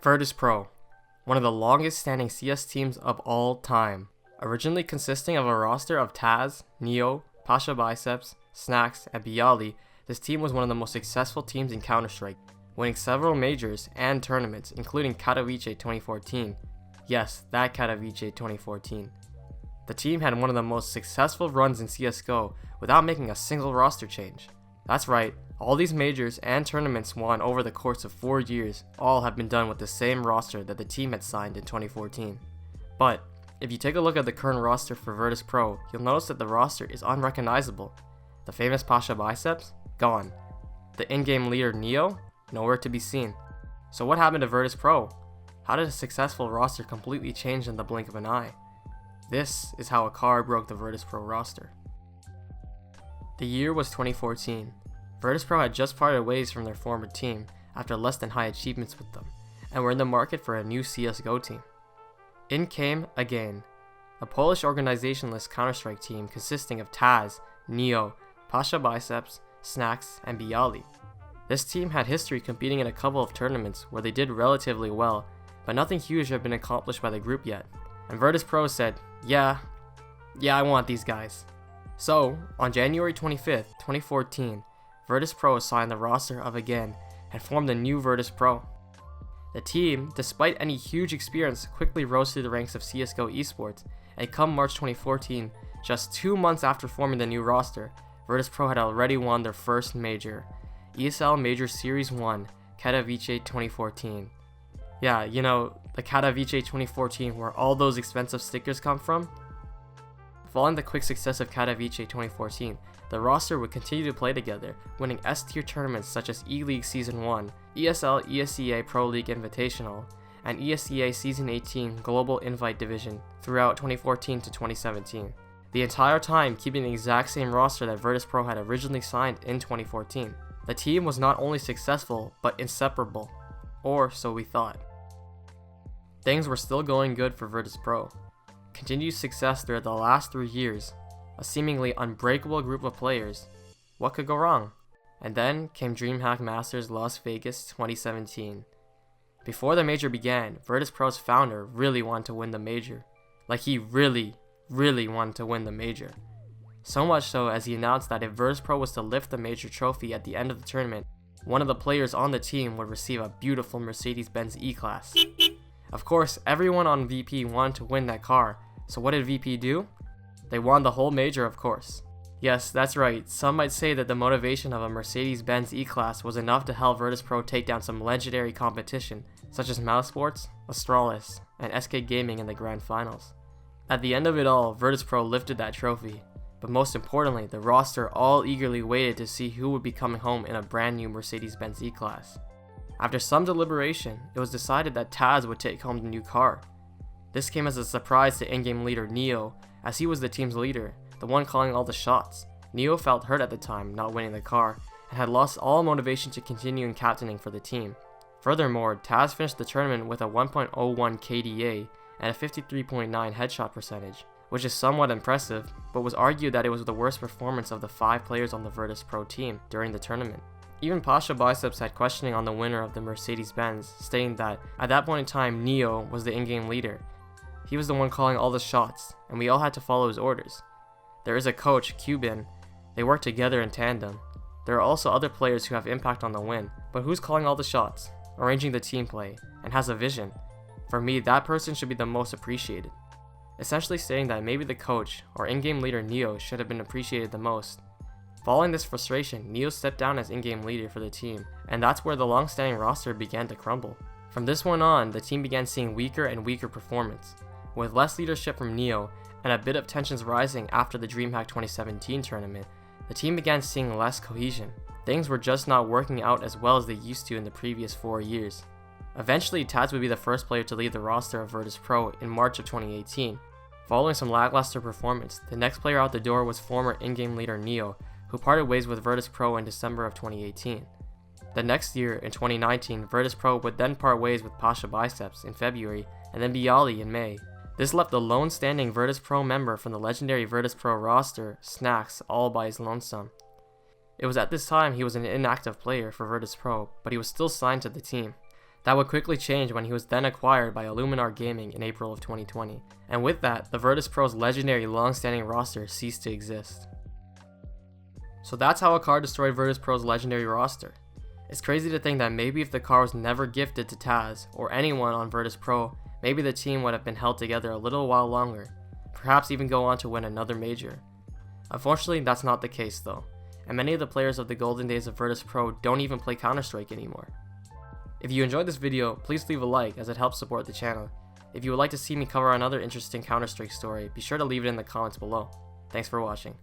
Virtus Pro, one of the longest standing CS teams of all time. Originally consisting of a roster of Taz, Neo, Pasha Biceps, Snacks, and Bialy, this team was one of the most successful teams in Counter-Strike, winning several majors and tournaments, including Katowice 2014. Yes, that Katowice 2014. The team had one of the most successful runs in CSGO without making a single roster change. That's right, all these majors and tournaments won over the course of 4 years all have been done with the same roster that the team had signed in 2014. But if you take a look at the current roster for Virtus Pro, you'll notice that the roster is unrecognizable. The famous Pasha Biceps? Gone. The in-game leader Neo? Nowhere to be seen. So what happened to Virtus Pro? How did a successful roster completely change in the blink of an eye? This is how a car broke the Virtus Pro roster. The year was 2014. Virtus Pro had just parted ways from their former team after less than high achievements with them, and were in the market for a new CSGO team. In came, again, a Polish organizationless Counter-Strike team consisting of Taz, Neo, Pasha Biceps, Snacks, and Bialy. This team had history competing in a couple of tournaments where they did relatively well, but nothing huge had been accomplished by the group yet. And Virtus Pro said, yeah, I want these guys. So, on January 25th, 2014, Virtus Pro signed the roster of Again and formed the new Virtus Pro. The team, despite any huge experience, quickly rose through the ranks of CSGO esports, and come March 2014, just 2 months after forming the new roster, Virtus Pro had already won their first major, ESL Major Series 1, Katowice 2014. Yeah, you know, the Katowice 2014 where all those expensive stickers come from? Following the quick success of Katowice 2014, the roster would continue to play together, winning S-tier tournaments such as E-League Season 1, ESL ESEA Pro League Invitational, and ESEA Season 18 Global Invite Division throughout 2014 to 2017. The entire time keeping the exact same roster that Virtus Pro had originally signed in 2014. The team was not only successful, but inseparable. Or so we thought. Things were still going good for Virtus Pro. Continued success throughout the last 3 years, a seemingly unbreakable group of players. What could go wrong? And then came DreamHack Masters Las Vegas 2017. Before the major began, Virtus Pro's founder really wanted to win the major. Like he really wanted to win the major. So much so as he announced that if Virtus Pro was to lift the major trophy at the end of the tournament, one of the players on the team would receive a beautiful Mercedes-Benz E-Class. Of course, everyone on VP wanted to win that car, so what did VP do? They won the whole major, of course. Yes, that's right, some might say that the motivation of a Mercedes-Benz E-Class was enough to help Virtus Pro take down some legendary competition, such as Mousesports, Astralis, and SK Gaming in the grand finals. At the end of it all, Virtus Pro lifted that trophy, but most importantly, the roster all eagerly waited to see who would be coming home in a brand new Mercedes-Benz E-Class. After some deliberation, it was decided that Taz would take home the new car. This came as a surprise to in-game leader Neo, as he was the team's leader, the one calling all the shots. Neo felt hurt at the time, not winning the car, and had lost all motivation to continue in captaining for the team. Furthermore, Taz finished the tournament with a 1.01 KDA and a 53.9 headshot percentage, which is somewhat impressive, but was argued that it was the worst performance of the 5 players on the Virtus Pro team during the tournament. Even Pasha Biceps had questioning on the winner of the Mercedes-Benz, stating that at that point in time, Neo was the in-game leader. He was the one calling all the shots, and we all had to follow his orders. There is a coach, Cuban. They work together in tandem. There are also other players who have impact on the win, but who's calling all the shots, arranging the team play, and has a vision? For me, that person should be the most appreciated. Essentially stating that maybe the coach, or in-game leader Neo, should have been appreciated the most. Following this frustration, Neo stepped down as in-game leader for the team, and that's where the long-standing roster began to crumble. From this one on, the team began seeing weaker and weaker performance. With less leadership from Neo, and a bit of tensions rising after the DreamHack 2017 tournament, the team began seeing less cohesion. Things were just not working out as well as they used to in the previous 4 years. Eventually, Taz would be the first player to leave the roster of Virtus Pro in March of 2018. Following some lackluster performance, the next player out the door was former in-game leader Neo, who parted ways with Virtus Pro in December of 2018. The next year, in 2019, Virtus Pro would then part ways with Pasha Biceps in February, and then Bialy in May. This left the lone standing Virtus Pro member from the legendary Virtus Pro roster, Snacks, all by his lonesome. It was at this time he was an inactive player for Virtus Pro, but he was still signed to the team. That would quickly change when he was then acquired by Illuminar Gaming in April of 2020, and with that, the Virtus Pro's legendary long-standing roster ceased to exist. So that's how a card destroyed Virtus Pro's legendary roster. It's crazy to think that maybe if the card was never gifted to Taz, or anyone on Virtus Pro, maybe the team would have been held together a little while longer, perhaps even go on to win another major. Unfortunately, that's not the case though, and many of the players of the golden days of Virtus Pro don't even play Counter-Strike anymore. If you enjoyed this video, please leave a like as it helps support the channel. If you would like to see me cover another interesting Counter-Strike story, be sure to leave it in the comments below. Thanks for watching.